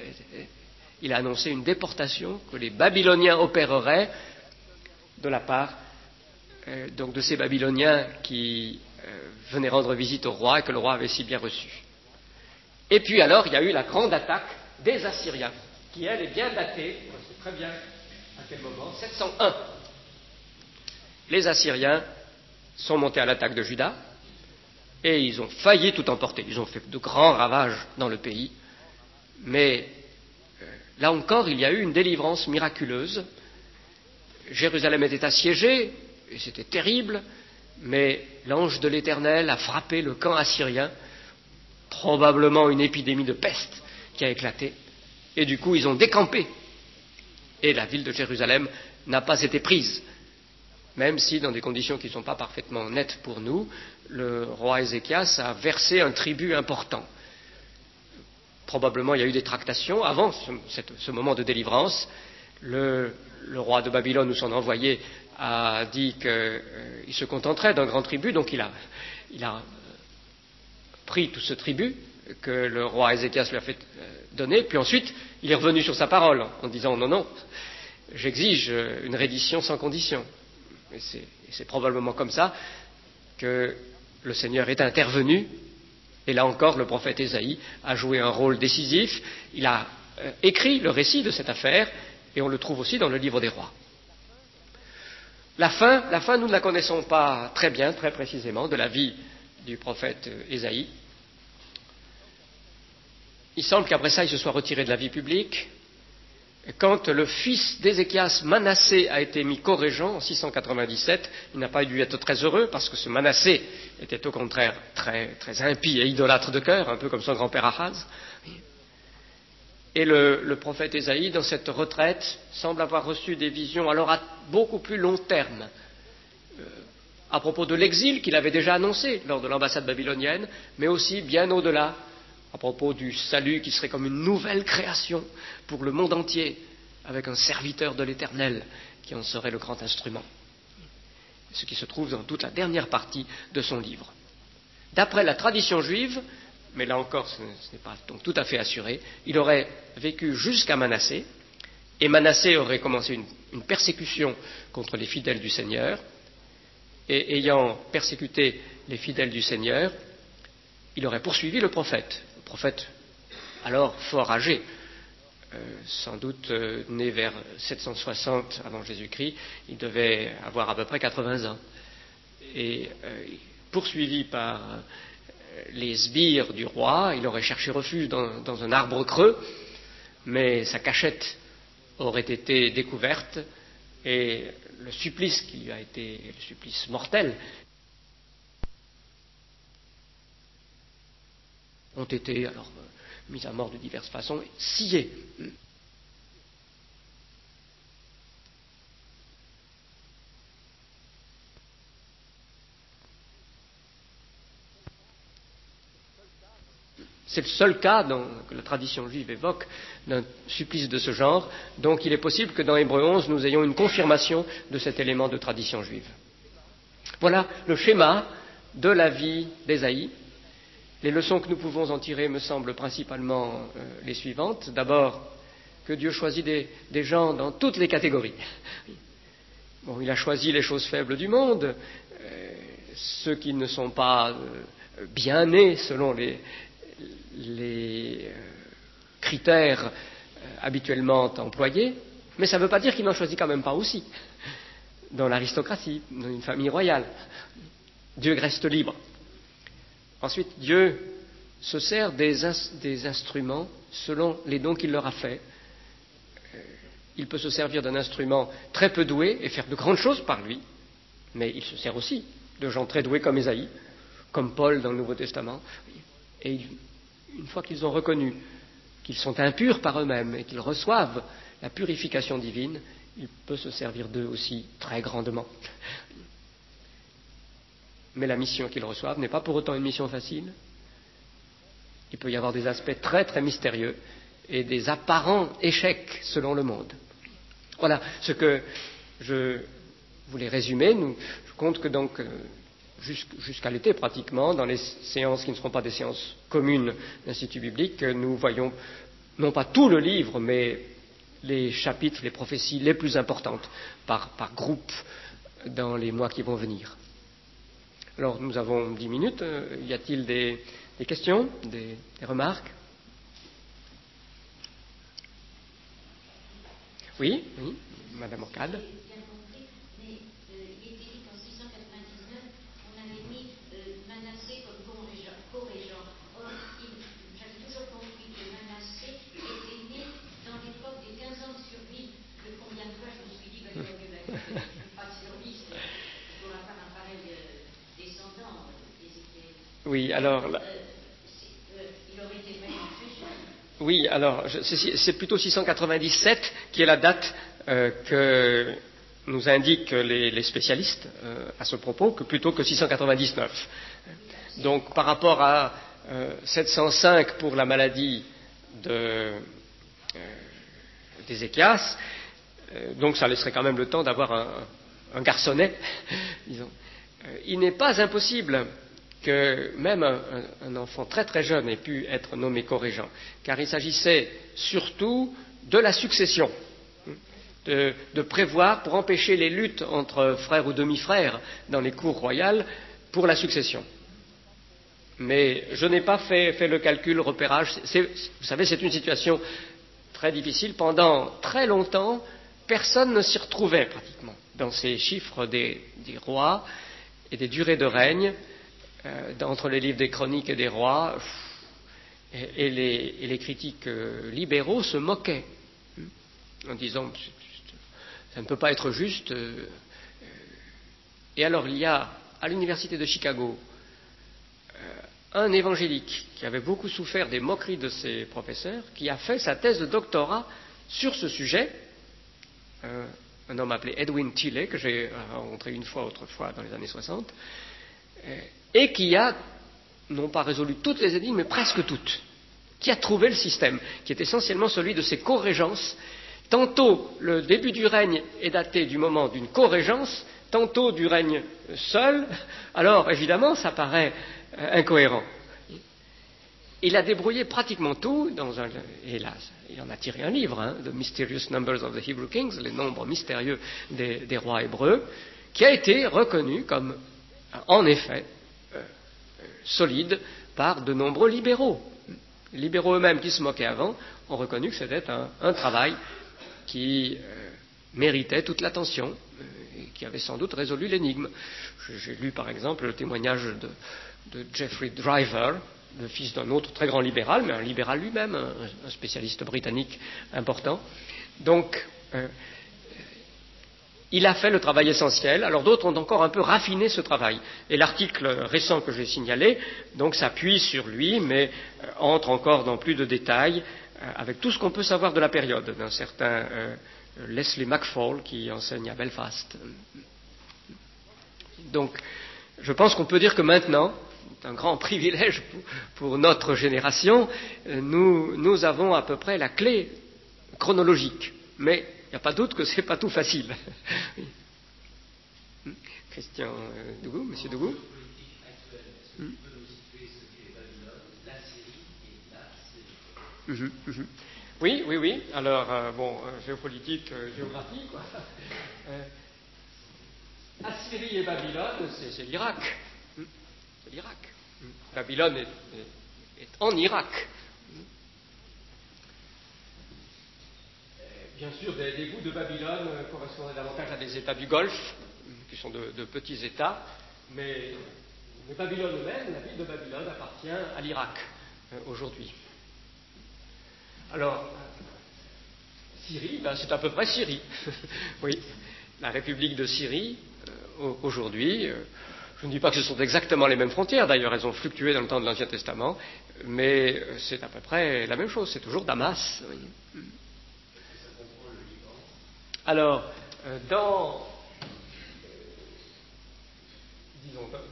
Il a annoncé une déportation que les Babyloniens opéreraient de la part donc de ces Babyloniens qui venaient rendre visite au roi et que le roi avait si bien reçu. Et puis alors, il y a eu la grande attaque des Assyriens, qui elle est bien datée, on sait très bien à quel moment, 701. Les Assyriens sont montés à l'attaque de Juda et ils ont failli tout emporter. Ils ont fait de grands ravages dans le pays, mais là encore, il y a eu une délivrance miraculeuse. Jérusalem était assiégée, et c'était terrible, mais l'ange de l'Éternel a frappé le camp assyrien, probablement une épidémie de peste qui a éclaté, et du coup ils ont décampé, et la ville de Jérusalem n'a pas été prise, même si dans des conditions qui ne sont pas parfaitement nettes pour nous, le roi Ézéchias a versé un tribut important. Probablement il y a eu des tractations avant ce moment de délivrance. Le roi de Babylone ou son envoyé a dit qu'il se contenterait d'un grand tribut, donc il a pris tout ce tribut que le roi Ézéchias lui a fait donner, puis ensuite il est revenu sur sa parole en disant non, j'exige une reddition sans condition. Et c'est probablement comme ça que le Seigneur est intervenu, et là encore le prophète Ésaïe a joué un rôle décisif. Il a écrit le récit de cette affaire, et on le trouve aussi dans le livre des rois. La fin, nous ne la connaissons pas très bien, très précisément, de la vie du prophète Ésaïe. Il semble qu'après ça, il se soit retiré de la vie publique. Quand le fils d'Ézéchias, Manassé, a été mis co-régent en 697, il n'a pas dû être très heureux, parce que ce Manassé était au contraire très, très impie et idolâtre de cœur, un peu comme son grand-père Ahaz. Et le prophète Ésaïe, dans cette retraite, semble avoir reçu des visions alors à beaucoup plus long terme, à propos de l'exil qu'il avait déjà annoncé lors de l'ambassade babylonienne, mais aussi bien au-delà, à propos du salut qui serait comme une nouvelle création pour le monde entier, avec un serviteur de l'Éternel qui en serait le grand instrument. Ce qui se trouve dans toute la dernière partie de son livre. D'après la tradition juive, mais là encore ce n'est pas donc tout à fait assuré, il aurait vécu jusqu'à Manassé, et Manassé aurait commencé une persécution contre les fidèles du Seigneur, et ayant persécuté les fidèles du Seigneur, il aurait poursuivi le prophète alors fort âgé, sans doute né vers 760 avant Jésus-Christ, il devait avoir à peu près 80 ans. Et poursuivi par les sbires du roi, il aurait cherché refuge dans un arbre creux, mais sa cachette aurait été découverte et le supplice qui lui a été le supplice mortel ont été alors mis à mort de diverses façons, sciés. C'est le seul cas que la tradition juive évoque d'un supplice de ce genre, donc il est possible que dans Hébreux 11, nous ayons une confirmation de cet élément de tradition juive. Voilà le schéma de la vie d'Ésaïe. Les leçons que nous pouvons en tirer me semblent principalement les suivantes. D'abord, que Dieu choisit des gens dans toutes les catégories. Bon, il a choisi les choses faibles du monde, ceux qui ne sont pas bien nés selon les critères habituellement employés, mais ça ne veut pas dire qu'il n'en choisit quand même pas aussi, dans l'aristocratie, dans une famille royale. Dieu reste libre. Ensuite, Dieu se sert des instruments selon les dons qu'il leur a faits. Il peut se servir d'un instrument très peu doué et faire de grandes choses par lui, mais il se sert aussi de gens très doués comme Ésaïe, comme Paul dans le Nouveau Testament. Et une fois qu'ils ont reconnu qu'ils sont impurs par eux-mêmes et qu'ils reçoivent la purification divine, il peut se servir d'eux aussi très grandement. Mais la mission qu'ils reçoivent n'est pas pour autant une mission facile. Il peut y avoir des aspects très très mystérieux et des apparents échecs selon le monde. Voilà ce que je voulais résumer. Je compte que donc jusqu'à l'été pratiquement, dans les séances qui ne seront pas des séances communes d'Institut biblique, nous voyons non pas tout le livre, mais les chapitres, les prophéties les plus importantes par groupe dans les mois qui vont venir. Alors nous avons 10 minutes. Y a-t-il des questions, des remarques? Oui, Madame Orcade. Oui, alors... Oui, alors, c'est plutôt 697 qui est la date que nous indiquent les spécialistes à ce propos, plutôt que 699. Donc, par rapport à 705 pour la maladie d'Ézéchias, donc ça laisserait quand même le temps d'avoir un garçonnet, disons. Il n'est pas impossible que même un enfant très très jeune ait pu être nommé corrigeant, car il s'agissait surtout de la succession, de prévoir pour empêcher les luttes entre frères ou demi-frères dans les cours royales pour la succession. Mais je n'ai pas fait le calcul, repérage. Vous savez, c'est une situation très difficile. Pendant très longtemps, personne ne s'y retrouvait pratiquement dans ces chiffres des rois et des durées de règne. Entre les livres des chroniques et des rois, et les critiques libéraux se moquaient, en disant ça ne peut pas être juste. Et alors il y a à l'université de Chicago un évangélique qui avait beaucoup souffert des moqueries de ses professeurs, qui a fait sa thèse de doctorat sur ce sujet, un homme appelé Edwin Tilley, que j'ai rencontré une fois autrefois dans les années 60, et qui a, non pas résolu toutes les énigmes, mais presque toutes, qui a trouvé le système, qui est essentiellement celui de ces corégences. Tantôt, le début du règne est daté du moment d'une corégence, tantôt du règne seul. Alors, évidemment, ça paraît incohérent. Il a débrouillé pratiquement tout, et là, il en a tiré un livre, The Mysterious Numbers of the Hebrew Kings, les nombres mystérieux des rois hébreux, qui a été reconnu comme, en effet, solide par de nombreux libéraux. Les libéraux eux-mêmes qui se moquaient avant ont reconnu que c'était un travail qui méritait toute l'attention et qui avait sans doute résolu l'énigme. J'ai lu par exemple le témoignage de Geoffrey Driver, le fils d'un autre très grand libéral, mais un libéral lui-même, un spécialiste britannique important. Donc, il a fait le travail essentiel, alors d'autres ont encore un peu raffiné ce travail. Et l'article récent que j'ai signalé, donc, s'appuie sur lui, mais entre encore dans plus de détails, avec tout ce qu'on peut savoir de la période, d'un certain Leslie McFall qui enseigne à Belfast. Donc, je pense qu'on peut dire que maintenant, c'est un grand privilège pour notre génération, nous avons à peu près la clé chronologique, mais il n'y a pas doute que ce n'est pas tout facile. Oui. Christian Dougou, Monsieur Dougou. Oui. Alors, géopolitique, géographie, quoi. Assyrie et Babylone, c'est l'Irak. C'est l'Irak. Babylone est en Irak. Bien sûr, des bouts de Babylone correspondaient davantage à des États du Golfe, qui sont de petits États, mais Babylone même, la ville de Babylone, appartient à l'Irak aujourd'hui. Alors, Syrie, c'est à peu près Syrie. Oui, la République de Syrie, aujourd'hui, je ne dis pas que ce sont exactement les mêmes frontières, d'ailleurs elles ont fluctué dans le temps de l'Ancien Testament, mais c'est à peu près la même chose, c'est toujours Damas. Oui. Alors, dans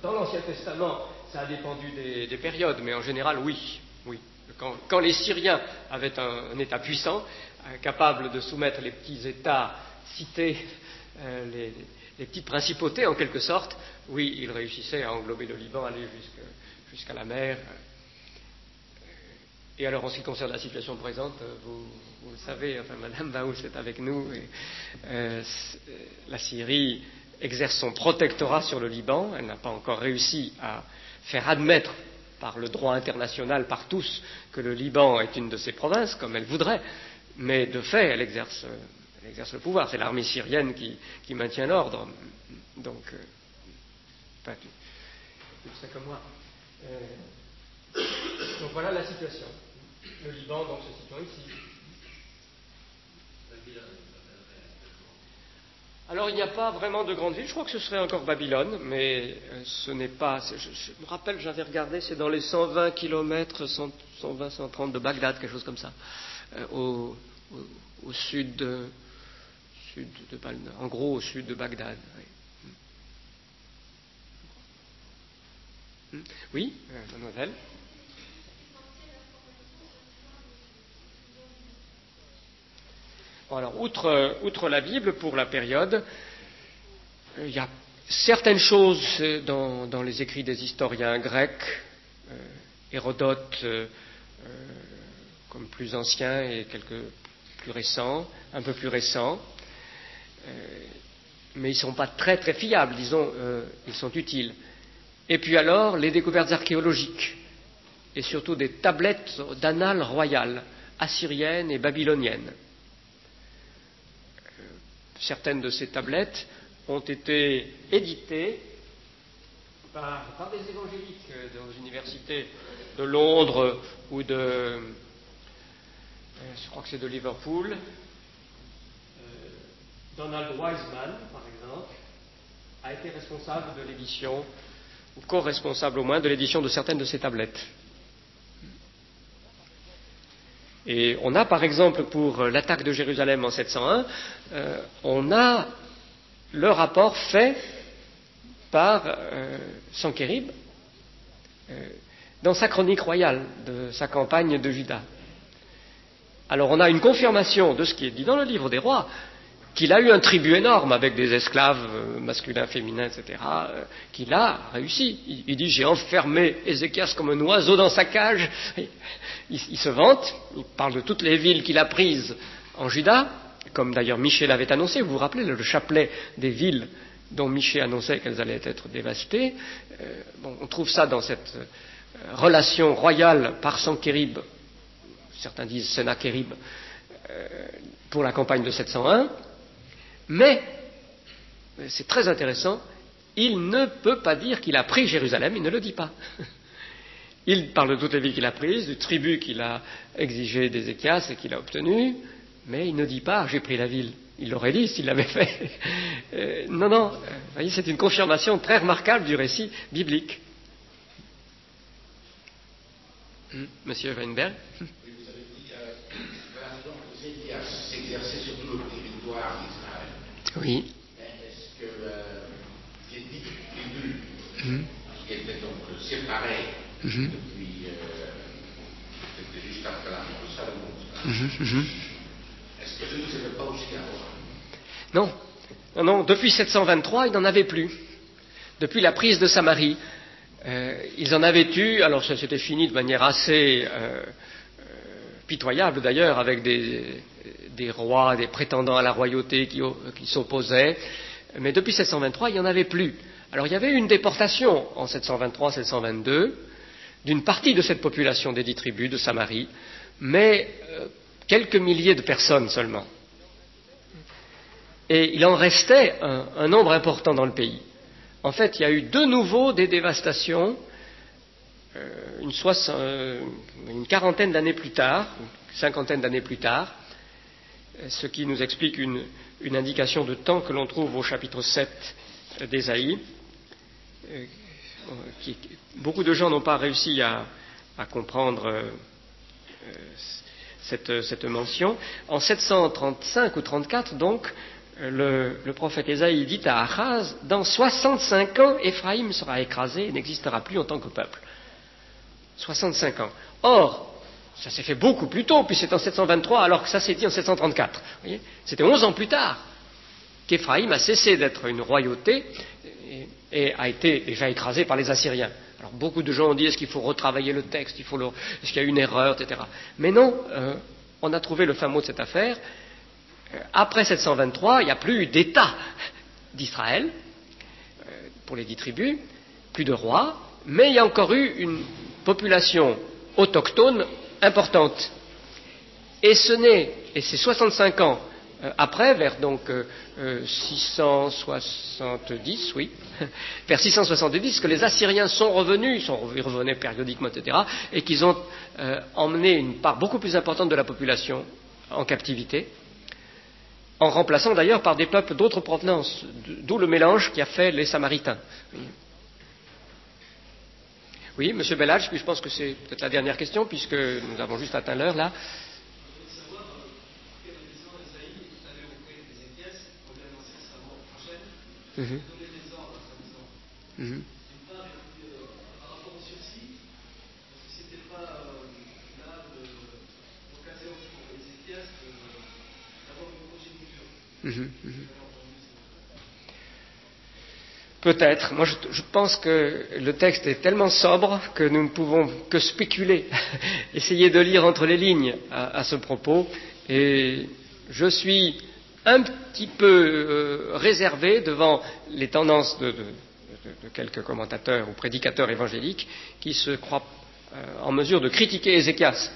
l'Ancien Testament, ça a dépendu des périodes, mais en général, oui. Quand les Syriens avaient un État puissant, capable de soumettre les petits États cités, les petites principautés en quelque sorte, oui, ils réussissaient à englober le Liban, aller jusqu'à la mer. Et alors, en ce qui concerne la situation présente, vous le savez, Madame Baous est avec nous, et la Syrie exerce son protectorat sur le Liban. Elle n'a pas encore réussi à faire admettre par le droit international, par tous, que le Liban est une de ses provinces, comme elle voudrait, mais de fait, elle exerce le pouvoir. C'est l'armée syrienne qui maintient l'ordre. Donc, tu sais comme moi. Donc voilà la situation. Le Liban, donc, se situant ici. Alors, il n'y a pas vraiment de grande ville. Je crois que ce serait encore Babylone, mais ce n'est pas... Je me rappelle, j'avais regardé, c'est dans les 120 km, 120, 130 de Bagdad, quelque chose comme ça, au sud de en gros, au sud de Bagdad. Oui, mademoiselle. Bon, alors, outre la Bible, pour la période, il y a certaines choses dans les écrits des historiens grecs, Hérodote comme plus ancien et quelques plus récents, un peu plus récents, mais ils ne sont pas très très fiables, disons, ils sont utiles. Et puis alors, les découvertes archéologiques, et surtout des tablettes d'annales royales, assyriennes et babyloniennes. Certaines de ces tablettes ont été éditées par des évangéliques aux universités de Londres ou je crois que c'est de Liverpool. Donald Wiseman, par exemple, a été responsable de l'édition, ou co-responsable au moins, de l'édition de certaines de ces tablettes. Et on a, par exemple, pour l'attaque de Jérusalem en 701, on a le rapport fait par Sankérib dans sa chronique royale de sa campagne de Juda. Alors on a une confirmation de ce qui est dit dans le livre des rois, qu'il a eu un tribut énorme avec des esclaves masculins, féminins, etc., qu'il a réussi. Il dit « J'ai enfermé Ézéchias comme un oiseau dans sa cage ». Il se vante, il parle de toutes les villes qu'il a prises en Juda, comme d'ailleurs Michée l'avait annoncé. Vous vous rappelez le chapelet des villes dont Michée annonçait qu'elles allaient être dévastées. On trouve ça dans cette relation royale par Sankérib certains disent Sennachérib, pour la campagne de 701, mais, c'est très intéressant, il ne peut pas dire qu'il a pris Jérusalem, il ne le dit pas. Il parle de toutes les villes qu'il a prises, du tribut qu'il a exigé d'Ézéchias et qu'il a obtenu, mais il ne dit pas j'ai pris la ville. Il l'aurait dit s'il l'avait fait. Non, vous voyez, c'est une confirmation très remarquable du récit biblique. Monsieur Weinberg. Oui, vous avez dit donc Ézéchias s'exerçait sur tout le territoire d'Israël. Oui. Est-ce que ces 10 tribus qui étaient donc séparées depuis c'était juste après la mort de Salomon, est-ce que ce ne s'était pas aussi avant? Non, depuis 723, ils n'en avaient plus. Depuis la prise de Samarie, ils en avaient eu, alors ça s'était fini de manière assez pitoyable d'ailleurs, avec des rois, des prétendants à la royauté qui s'opposaient, mais depuis 723, il n'y en avait plus. Alors il y avait eu une déportation en 723-722 d'une partie de cette population des 10 tribus de Samarie, mais quelques milliers de personnes seulement. Et il en restait un nombre important dans le pays. En fait, il y a eu de nouveau des dévastations une quarantaine d'années plus tard, une cinquantaine d'années plus tard, ce qui nous explique une indication de temps que l'on trouve au chapitre 7 d'Ésaïe. Beaucoup de gens n'ont pas réussi à comprendre cette mention. En 735 ou 34, donc, le prophète Ésaïe dit à Achaz, dans 65 ans, Éphraïm sera écrasé et n'existera plus en tant que peuple. 65 ans. Or, ça s'est fait beaucoup plus tôt, puis c'est en 723, alors que ça s'est dit en 734. Vous voyez, c'était 11 ans plus tard qu'Éphraïm a cessé d'être une royauté et a été déjà écrasé par les Assyriens. Alors beaucoup de gens ont dit est-ce qu'il faut retravailler le texte, est-ce qu'il y a une erreur, etc. Mais non, on a trouvé le fin mot de cette affaire. Après 723, il n'y a plus d'État d'Israël pour les 10 tribus, plus de rois, mais il y a encore eu une population autochtone importante. Et c'est 65 ans après, vers donc 670, oui, vers 670, que les Assyriens sont revenus, ils revenaient périodiquement, etc., et qu'ils ont emmené une part beaucoup plus importante de la population en captivité, en remplaçant d'ailleurs par des peuples d'autres provenances, d'où le mélange qui a fait les Samaritains. Oui, Monsieur Bellage, puis je pense que c'est peut-être la dernière question, puisque nous avons juste atteint l'heure, là. Mmh. Mmh. Peut-être. Moi, je pense que le texte est tellement sobre que nous ne pouvons que spéculer, essayer de lire entre les lignes à ce propos. Et je suis un petit peu réservé devant les tendances de quelques commentateurs ou prédicateurs évangéliques qui se croient en mesure de critiquer Ézéchias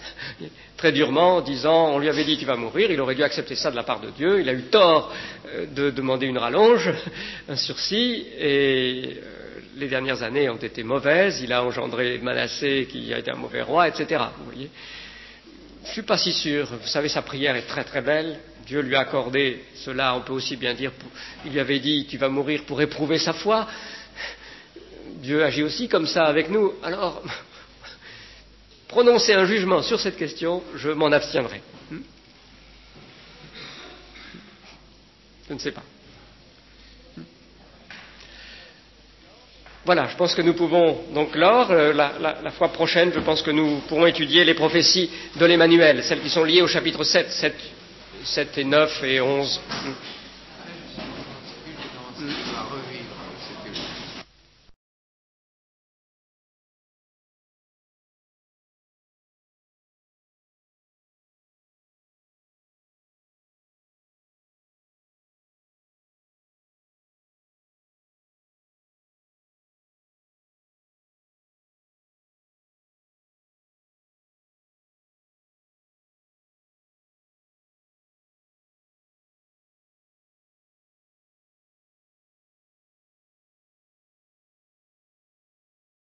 très durement en disant on lui avait dit tu vas mourir, il aurait dû accepter ça de la part de Dieu, il a eu tort de demander une rallonge, un sursis, et les dernières années ont été mauvaises, il a engendré Manassé qui a été un mauvais roi, etc. Vous voyez, je ne suis pas si sûr. Vous savez, sa prière est très très belle, Dieu lui a accordé cela, on peut aussi bien dire, il lui avait dit tu vas mourir pour éprouver sa foi, Dieu agit aussi comme ça avec nous, alors prononcer un jugement sur cette question, je m'en abstiendrai. Je ne sais pas. Voilà, je pense que nous pouvons donc lors, la fois prochaine, je pense que nous pourrons étudier les prophéties de l'Emmanuel, celles qui sont liées au chapitre 7 et 9 et 11.